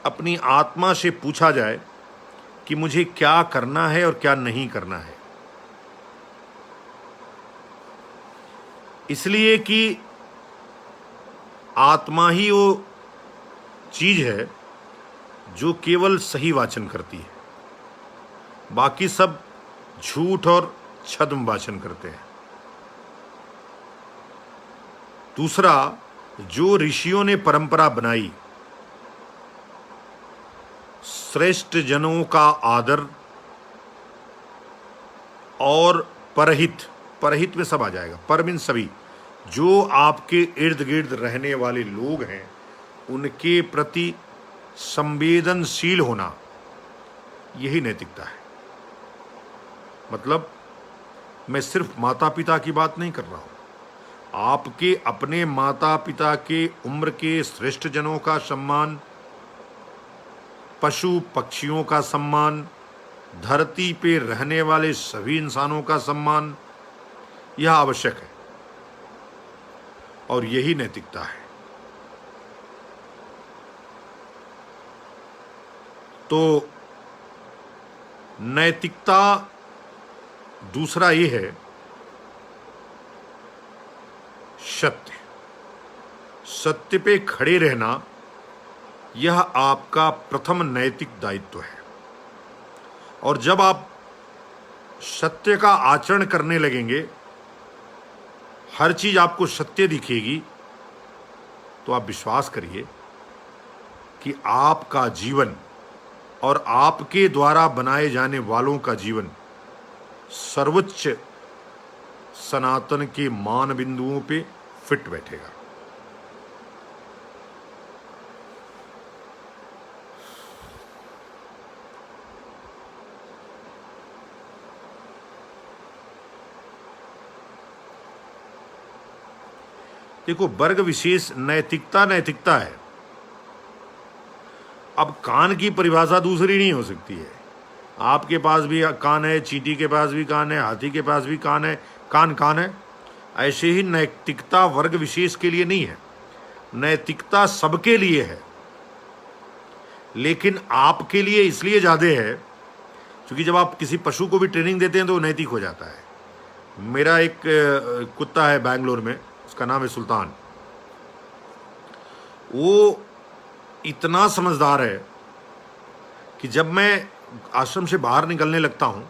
अपनी आत्मा से पूछा जाए कि मुझे क्या करना है और क्या नहीं करना है। इसलिए कि आत्मा ही वो चीज है जो केवल सही वाचन करती है, बाकी सब झूठ और छद्म वाचन करते हैं। दूसरा, जो ऋषियों ने परंपरा बनाई, श्रेष्ठ जनों का आदर और परहित, परहित में सब आ जाएगा, पर मीन सभी, जो आपके इर्द गिर्द रहने वाले लोग हैं उनके प्रति संवेदनशील होना, यही नैतिकता है। मतलब मैं सिर्फ माता पिता की बात नहीं कर रहा हूं, आपके अपने माता पिता के उम्र के श्रेष्ठ जनों का सम्मान, पशु पक्षियों का सम्मान, धरती पे रहने वाले सभी इंसानों का सम्मान, यह आवश्यक है और यही नैतिकता है। तो नैतिकता दूसरा ये है सत्य। सत्य पे खड़े रहना, यह आपका प्रथम नैतिक दायित्व है। और जब आप सत्य का आचरण करने लगेंगे, हर चीज आपको सत्य दिखेगी, तो आप विश्वास करिए कि आपका जीवन और आपके द्वारा बनाए जाने वालों का जीवन सर्वोच्च सनातन के मान बिंदुओं पे फिट बैठेगा। देखो, वर्ग विशेष नैतिकता नैतिकता है। अब कान की परिभाषा दूसरी नहीं हो सकती है। आपके पास भी कान है, चींटी के पास भी कान है, हाथी के पास भी कान है, कान कान है। ऐसे ही नैतिकता वर्ग विशेष के लिए नहीं है, नैतिकता सबके लिए है, लेकिन आपके लिए इसलिए ज़्यादा है क्योंकि जब आप किसी पशु को भी ट्रेनिंग देते हैं तो वो नैतिक हो जाता है। मेरा एक कुत्ता है बैंगलोर में, उसका नाम है सुल्तान। वो इतना समझदार है कि जब मैं आश्रम से बाहर निकलने लगता हूँ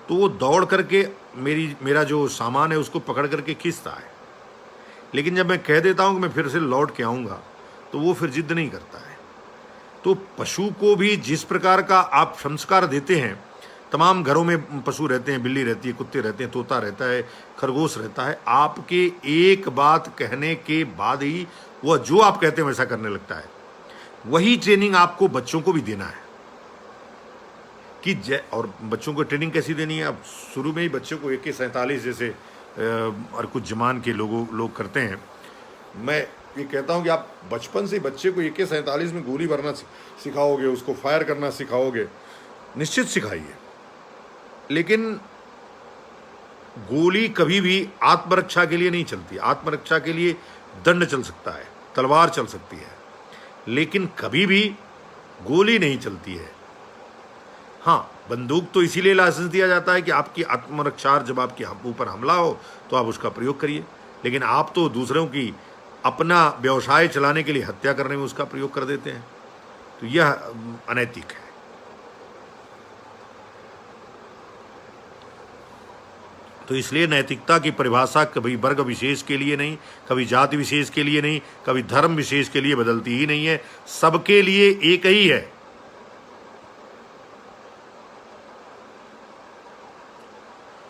तो वो दौड़ करके मेरा जो सामान है उसको पकड़ करके खींचता है। लेकिन जब मैं कह देता हूँ कि मैं फिर से लौट के आऊँगा तो वो फिर जिद नहीं करता है। तो पशु को भी जिस प्रकार का आप संस्कार देते हैं, तमाम घरों में पशु रहते हैं, बिल्ली रहती है, कुत्ते रहते हैं, तोता रहता है, खरगोश रहता है, आपके एक बात कहने के बाद ही वह जो आप कहते हैं वैसा करने लगता है। वही ट्रेनिंग आपको बच्चों को भी देना है। कि और बच्चों को ट्रेनिंग कैसी देनी है। अब शुरू में ही बच्चों को AK-47 जैसे और कुछ जमान के लोग करते हैं। मैं ये कहता हूँ कि आप बचपन से बच्चे को AK-47 में गोली भरना सिखाओगे, उसको फायर करना सिखाओगे, निश्चित सिखाइए, लेकिन गोली कभी भी आत्मरक्षा के लिए नहीं चलती। आत्मरक्षा के लिए दंड चल सकता है, तलवार चल सकती है, लेकिन कभी भी गोली नहीं चलती है। हाँ, बंदूक तो इसीलिए लाइसेंस दिया जाता है कि आपकी आत्मरक्षा, जब आपके ऊपर हमला हो तो आप उसका प्रयोग करिए, लेकिन आप तो दूसरों की अपना व्यवसाय चलाने के लिए हत्या करने में उसका प्रयोग कर देते हैं, तो यह अनैतिक है। तो इसलिए नैतिकता की परिभाषा कभी वर्ग विशेष के लिए नहीं, कभी जाति विशेष के लिए नहीं, कभी धर्म विशेष के लिए बदलती ही नहीं है, सबके लिए एक ही है।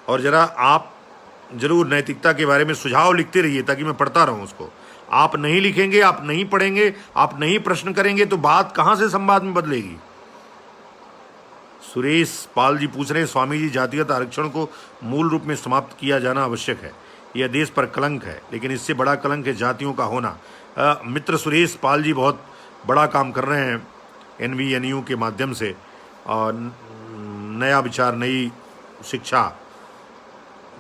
और जरा आप जरूर नैतिकता के बारे में सुझाव लिखते रहिए ताकि मैं पढ़ता रहूं उसको। आप नहीं लिखेंगे, आप नहीं पढ़ेंगे, आप नहीं प्रश्न करेंगे तो बात कहां से संवाद में बदलेगी। सुरेश पाल जी पूछ रहे हैं, स्वामी जी, जातिगत आरक्षण को मूल रूप में समाप्त किया जाना आवश्यक है, यह देश पर कलंक है, लेकिन इससे बड़ा कलंक है जातियों का होना। मित्र सुरेश पाल जी बहुत बड़ा काम कर रहे हैं NVNU के माध्यम से, और नया विचार नई शिक्षा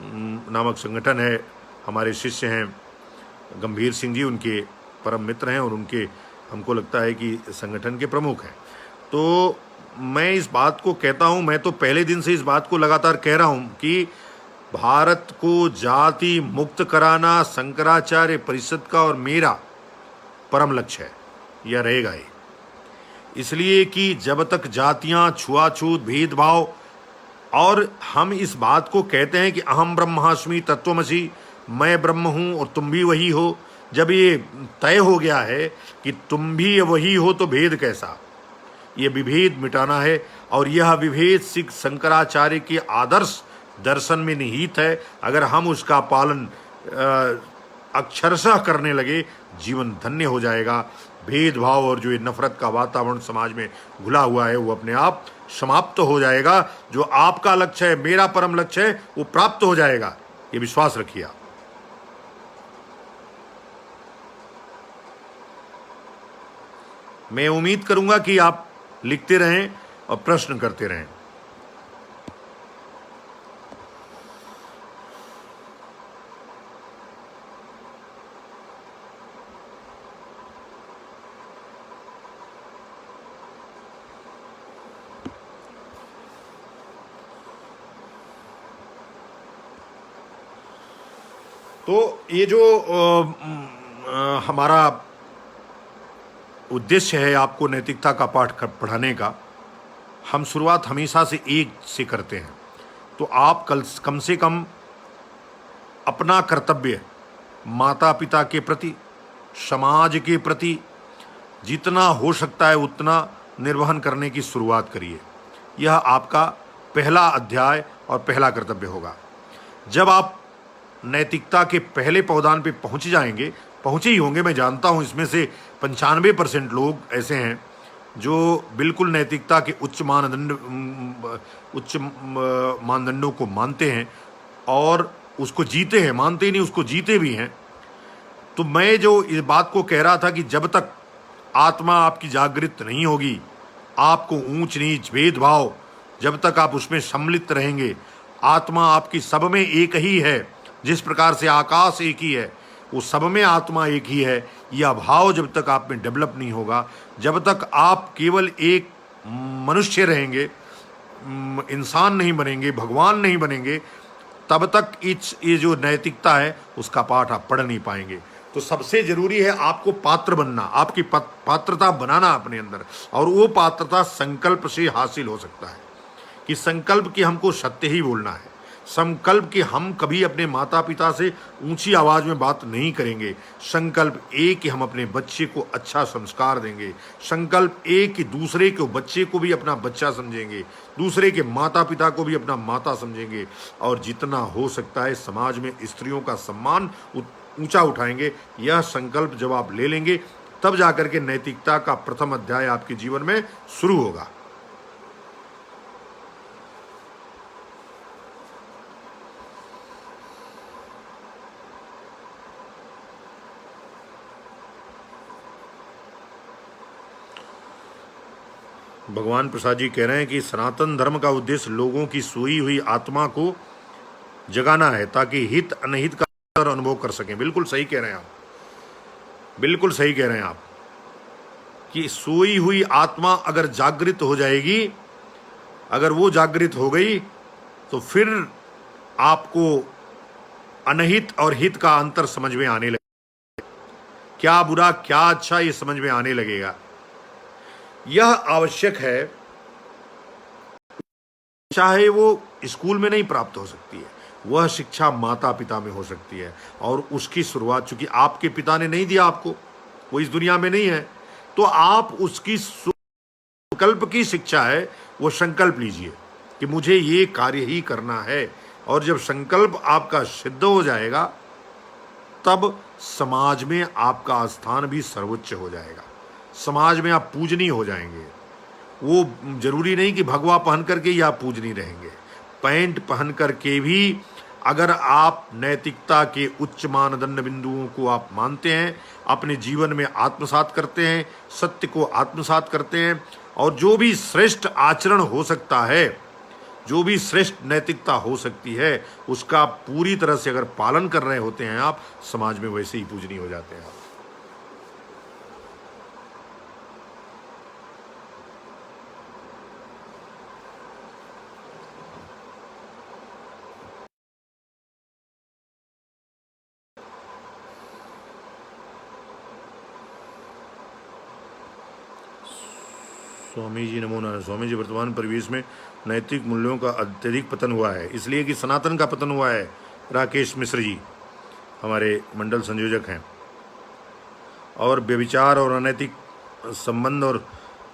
नामक संगठन है। हमारे शिष्य हैं गंभीर सिंह जी, उनके परम मित्र हैं और उनके, हमको लगता है कि संगठन के प्रमुख हैं। तो मैं इस बात को कहता हूं, मैं तो पहले दिन से इस बात को लगातार कह रहा हूं कि भारत को जाति मुक्त कराना शंकराचार्य परिषद का और मेरा परम लक्ष्य है, यह रहेगा ही। इसलिए कि जब तक जातियां, छुआछूत, भेदभाव, और हम इस बात को कहते हैं कि अहम ब्रह्मास्मि तत्वमसि, मैं ब्रह्म हूं और तुम भी वही हो, जब ये तय हो गया है कि तुम भी वही हो तो भेद कैसा। ये विभेद मिटाना है, और यह विभेद सिख शंकराचार्य के आदर्श दर्शन में निहित है। अगर हम उसका पालन अक्षरशः करने लगे, जीवन धन्य हो जाएगा। भेदभाव और जो ये नफरत का वातावरण समाज में घुला हुआ है वो अपने आप समाप्त हो जाएगा। जो आपका लक्ष्य है, मेरा परम लक्ष्य है, वो प्राप्त हो जाएगा, ये विश्वास रखिए आप। मैं उम्मीद करूंगा कि आप लिखते रहें और प्रश्न करते रहें। तो ये जो हमारा उद्देश्य है आपको नैतिकता का पाठ पढ़ाने का, हम शुरुआत हमेशा से एक से करते हैं। तो आप कम से कम अपना कर्तव्य माता पिता के प्रति, समाज के प्रति जितना हो सकता है उतना निर्वहन करने की शुरुआत करिए। यह आपका पहला अध्याय और पहला कर्तव्य होगा। जब आप नैतिकता के पहले पौधान पे पहुंच जाएंगे, पहुंचे ही होंगे, मैं जानता हूं इसमें से 95% लोग ऐसे हैं जो बिल्कुल नैतिकता के उच्च मानदंडों को मानते हैं और उसको जीते हैं, मानते ही नहीं उसको जीते भी हैं। तो मैं जो इस बात को कह रहा था कि जब तक आत्मा आपकी जागृत नहीं होगी, आपको ऊंच नीच भेदभाव, जब तक आप उसमें सम्मिलित रहेंगे, आत्मा आपकी सब में एक ही है, जिस प्रकार से आकाश एक ही है, वो सब में आत्मा एक ही है। यह भाव जब तक आप में डेवलप नहीं होगा, जब तक आप केवल एक मनुष्य रहेंगे, इंसान नहीं बनेंगे, भगवान नहीं बनेंगे, तब तक ये जो नैतिकता है उसका पाठ आप पढ़ नहीं पाएंगे। तो सबसे जरूरी है आपको पात्र बनना, आपकी पात्रता बनाना अपने अंदर, और वो पात्रता संकल्प से हासिल हो सकता है। कि संकल्प कि हमको सत्य ही बोलना है, संकल्प कि हम कभी अपने माता पिता से ऊंची आवाज में बात नहीं करेंगे, संकल्प एक कि हम अपने बच्चे को अच्छा संस्कार देंगे, संकल्प एक कि दूसरे के बच्चे को भी अपना बच्चा समझेंगे, दूसरे के माता पिता को भी अपना माता समझेंगे, और जितना हो सकता है समाज में स्त्रियों का सम्मान ऊंचा उठाएंगे। यह संकल्प जब आप ले लेंगे, तब जाकर के नैतिकता का प्रथम अध्याय आपके जीवन में शुरू होगा। भगवान प्रसाद जी कह रहे हैं कि सनातन धर्म का उद्देश्य लोगों की सोई हुई आत्मा को जगाना है ताकि हित अनहित का अनुभव कर सकें। बिल्कुल सही कह रहे हैं आप, बिल्कुल सही कह रहे हैं आप कि सोई हुई आत्मा अगर जागृत हो जाएगी, अगर वो जागृत हो गई तो फिर आपको अनहित और हित का अंतर समझ में आने लगेगा, क्या बुरा क्या अच्छा ये समझ में आने लगेगा। यह आवश्यक है, चाहे वो स्कूल में नहीं प्राप्त हो सकती है, वह शिक्षा माता पिता में हो सकती है। और उसकी शुरुआत चूंकि आपके पिता ने नहीं दिया आपको, वो इस दुनिया में नहीं है, तो आप उसकी संकल्प की शिक्षा है, वो संकल्प लीजिए कि मुझे ये कार्य ही करना है। और जब संकल्प आपका सिद्ध हो जाएगा तब समाज में आपका स्थान भी सर्वोच्च हो जाएगा, समाज में आप पूजनीय हो जाएंगे। वो जरूरी नहीं कि भगवा पहन करके ही आप पूजनीय रहेंगे, पैंट पहन करके भी अगर आप नैतिकता के उच्च मानदंड बिंदुओं को आप मानते हैं, अपने जीवन में आत्मसात करते हैं, सत्य को आत्मसात करते हैं, और जो भी श्रेष्ठ आचरण हो सकता है, जो भी श्रेष्ठ नैतिकता हो सकती है, उसका पूरी तरह से अगर पालन कर रहे होते हैं आप, समाज में वैसे ही पूजनीय हो जाते हैं आप। स्वामी जी नमो नारायण। स्वामी जी, वर्तमान परिवेश में नैतिक मूल्यों का अत्यधिक पतन हुआ है, इसलिए कि सनातन का पतन हुआ है। राकेश मिश्र जी हमारे मंडल संयोजक हैं। और व्यभिचार और अनैतिक संबंध और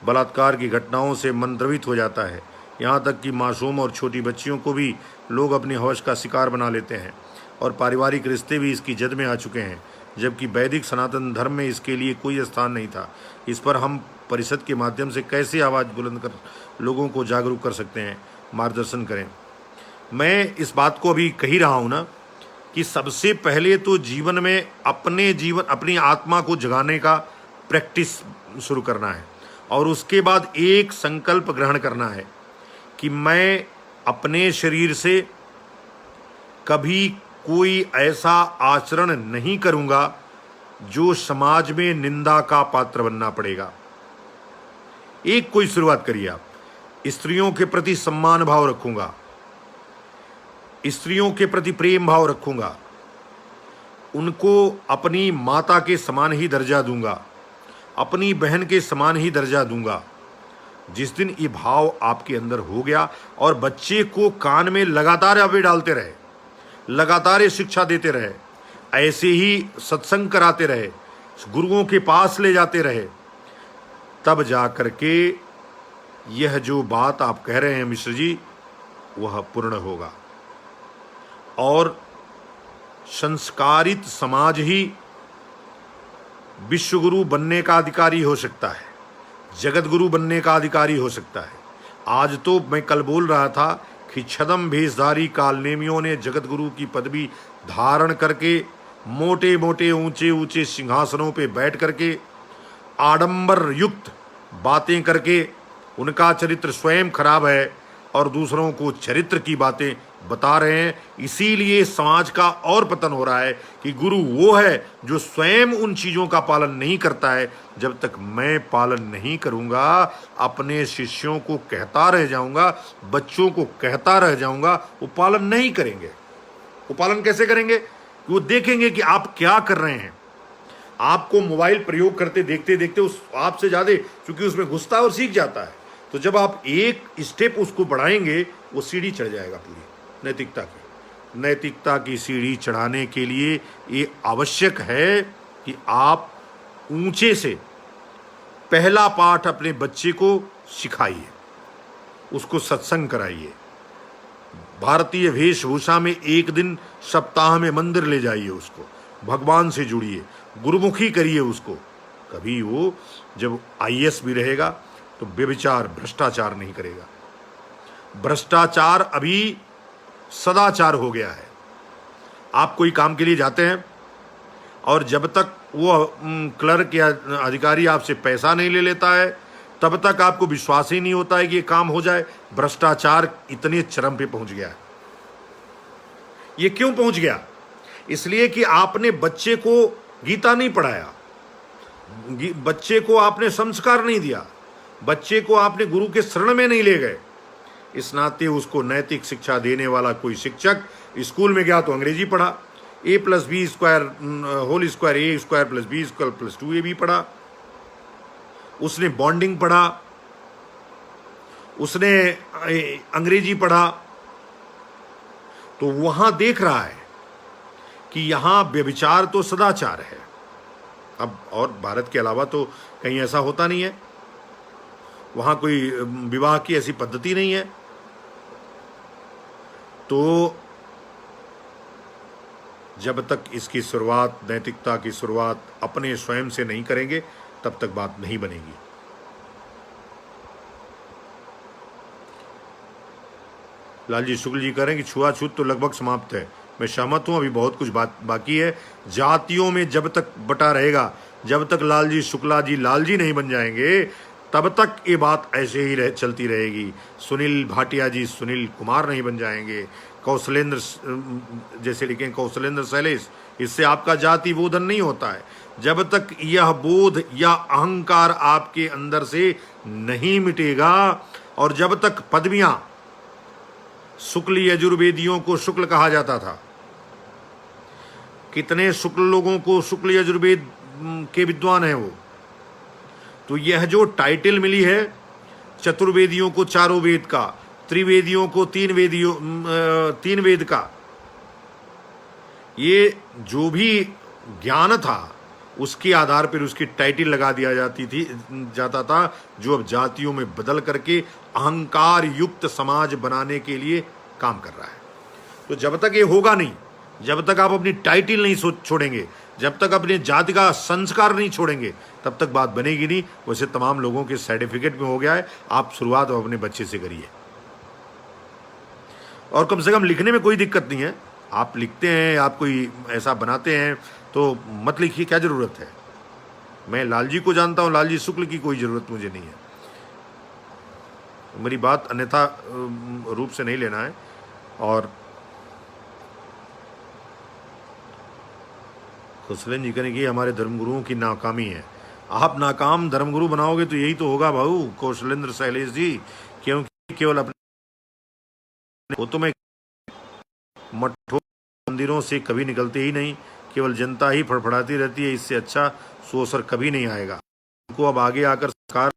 बलात्कार की घटनाओं से मन द्रवित हो जाता है, यहाँ तक कि मासूम और छोटी बच्चियों को भी लोग अपनी हवस का शिकार बना लेते हैं, और पारिवारिक रिश्ते भी इसकी जद में आ चुके हैं, जबकि वैदिक सनातन धर्म में इसके लिए कोई स्थान नहीं था। इस पर हम परिषद के माध्यम से कैसे आवाज़ बुलंद कर लोगों को जागरूक कर सकते हैं, मार्गदर्शन करें। मैं इस बात को अभी कही रहा हूँ ना कि सबसे पहले तो जीवन में अपनी आत्मा को जगाने का प्रैक्टिस शुरू करना है, और उसके बाद एक संकल्प ग्रहण करना है कि मैं अपने शरीर से कभी कोई ऐसा आचरण नहीं करूंगा जो समाज में निंदा का पात्र बनना पड़ेगा। एक कोई शुरुआत करिए आप। स्त्रियों के प्रति सम्मान भाव रखूंगा, स्त्रियों के प्रति प्रेम भाव रखूंगा, उनको अपनी माता के समान ही दर्जा दूंगा, अपनी बहन के समान ही दर्जा दूंगा। जिस दिन ये भाव आपके अंदर हो गया, और बच्चे को कान में लगातार अवे डालते रहे, लगातार ये शिक्षा देते रहे, ऐसे ही सत्संग कराते रहे, गुरुओं के पास ले जाते रहे, तब जा करके यह जो बात आप कह रहे हैं मिश्र जी, वह पूर्ण होगा। और संस्कारित समाज ही विश्वगुरु बनने का अधिकारी हो सकता है, जगत गुरु बनने का अधिकारी हो सकता है। आज तो मैं कल बोल रहा था कि छदम भेषधारी कालनेमियों ने जगत गुरु की पदवी धारण करके मोटे मोटे ऊंचे ऊंचे सिंहासनों पे बैठ करके आडंबर युक्त बातें करके उनका चरित्र स्वयं खराब है और दूसरों को चरित्र की बातें बता रहे हैं। इसीलिए समाज का और पतन हो रहा है कि गुरु वो है जो स्वयं उन चीज़ों का पालन नहीं करता है। जब तक मैं पालन नहीं करूंगा, अपने शिष्यों को कहता रह जाऊंगा, बच्चों को कहता रह जाऊंगा, वो पालन नहीं करेंगे। वो पालन कैसे करेंगे? वो देखेंगे कि आप क्या कर रहे हैं। आपको मोबाइल प्रयोग करते देखते देखते उस आपसे ज़्यादा चूंकि उसमें घुसता है और सीख जाता है, तो जब आप एक स्टेप उसको बढ़ाएंगे, वो सीढ़ी चढ़ जाएगा पूरी नैतिकता की सीढ़ी चढ़ाने के लिए ये आवश्यक है कि आप ऊंचे से पहला पाठ अपने बच्चे को सिखाइए, उसको सत्संग कराइए, भारतीय वेशभूषा में एक दिन सप्ताह में मंदिर ले जाइए, उसको भगवान से जुड़िए, गुरुमुखी करिए उसको। कभी वो जब आईएएस भी रहेगा तो व्यभिचार भ्रष्टाचार नहीं करेगा। भ्रष्टाचार अभी सदाचार हो गया है। आप कोई काम के लिए जाते हैं और जब तक वो क्लर्क या अधिकारी आपसे पैसा नहीं ले लेता है, तब तक आपको विश्वास ही नहीं होता है कि ये काम हो जाए। भ्रष्टाचार इतने चरम पे पहुंच गया है। ये क्यों पहुंच गया? इसलिए कि आपने बच्चे को गीता नहीं पढ़ाया, बच्चे को आपने संस्कार नहीं दिया, बच्चे को आपने गुरु के शरण में नहीं ले गए। इस नाते उसको नैतिक शिक्षा देने वाला कोई शिक्षक स्कूल में गया तो अंग्रेजी पढ़ा, a+b² whole square a² + b² + 2ab पढ़ा, उसने बॉन्डिंग पढ़ा, उसने अंग्रेजी पढ़ा, तो वहां देख रहा है कि यहां व्यभिचार तो सदाचार है। अब और भारत के अलावा तो कहीं ऐसा होता नहीं है, वहां कोई विवाह की ऐसी पद्धति नहीं है। तो जब तक इसकी शुरुआत, नैतिकता की शुरुआत अपने स्वयं से नहीं करेंगे, तब तक बात नहीं बनेगी। लालजी शुक्ल जी कह रहे हैं कि छुआछूत तो लगभग समाप्त है। मैं सहमत हूं, अभी बहुत कुछ बात बाकी है। जातियों में जब तक बटा रहेगा, जब तक लालजी शुक्ला जी लालजी नहीं बन जाएंगे, तब तक ये बात ऐसे ही चलती रहेगी। सुनील भाटिया जी सुनील कुमार नहीं बन जाएंगे, कौशलेंद्र जैसे लिखें कौशलेंद्र शैलेश, इससे आपका जाति बोधन नहीं होता है। जब तक यह बोध या अहंकार आपके अंदर से नहीं मिटेगा, और जब तक पदवियां, शुक्ल यजुर्वेदियों को शुक्ल कहा जाता था, कितने शुक्ल लोगों को शुक्ल यजुर्वेद के विद्वान हैं वो, तो यह जो टाइटल मिली है चतुर्वेदियों को चारों वेद का, त्रिवेदियों को तीन वेद का, ये जो भी ज्ञान था उसके आधार पर उसकी टाइटल लगा दिया जाता था, जो अब जातियों में बदल करके अहंकार युक्त समाज बनाने के लिए काम कर रहा है। तो जब तक ये होगा नहीं, जब तक आप अपनी टाइटल नहीं छोड़ेंगे, जब तक अपने जाति का संस्कार नहीं छोड़ेंगे, तब तक बात बनेगी नहीं। वैसे तमाम लोगों के सर्टिफिकेट में हो गया है, आप शुरुआत अपने बच्चे से करिए। और कम से कम लिखने में कोई दिक्कत नहीं है, आप लिखते हैं, आप कोई ऐसा बनाते हैं तो मत लिखिए, क्या जरूरत है। मैं लालजी को जानता हूं, लालजी शुक्ल की कोई जरूरत मुझे नहीं है। मेरी बात अन्यथा रूप से नहीं लेना है। और खुसलेन जी कहने की हमारे धर्मगुरुओं की नाकामी है। आप नाकाम धर्मगुरु बनाओगे तो यही तो होगा भाऊ कौशलेंद्र शैलेश जी, क्योंकि केवल अपने वो तो मैं मठों मंदिरों से कभी निकलते ही नहीं, केवल जनता ही फड़फड़ाती रहती है। इससे अच्छा सुअवसर कभी नहीं आएगा। उनको अब आगे आकर सरकार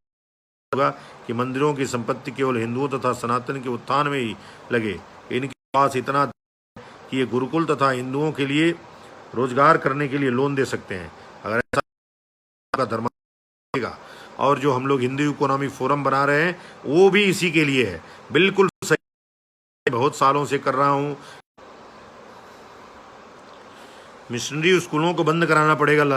होगा कि मंदिरों की संपत्ति केवल हिंदुओं तथा सनातन के उत्थान में ही लगे। इनके पास इतना कि ये गुरुकुल तथा हिंदुओं के लिए रोजगार करने के लिए लोन दे सकते हैं। अगर ऐसा धर्म देगा, और जो हम लोग हिंदू इकोनॉमिक फोरम बना रहे हैं वो भी इसी के लिए है। बिल्कुल सही, बहुत सालों से कर रहा हूं। मिशनरी स्कूलों को बंद कराना पड़ेगा लाल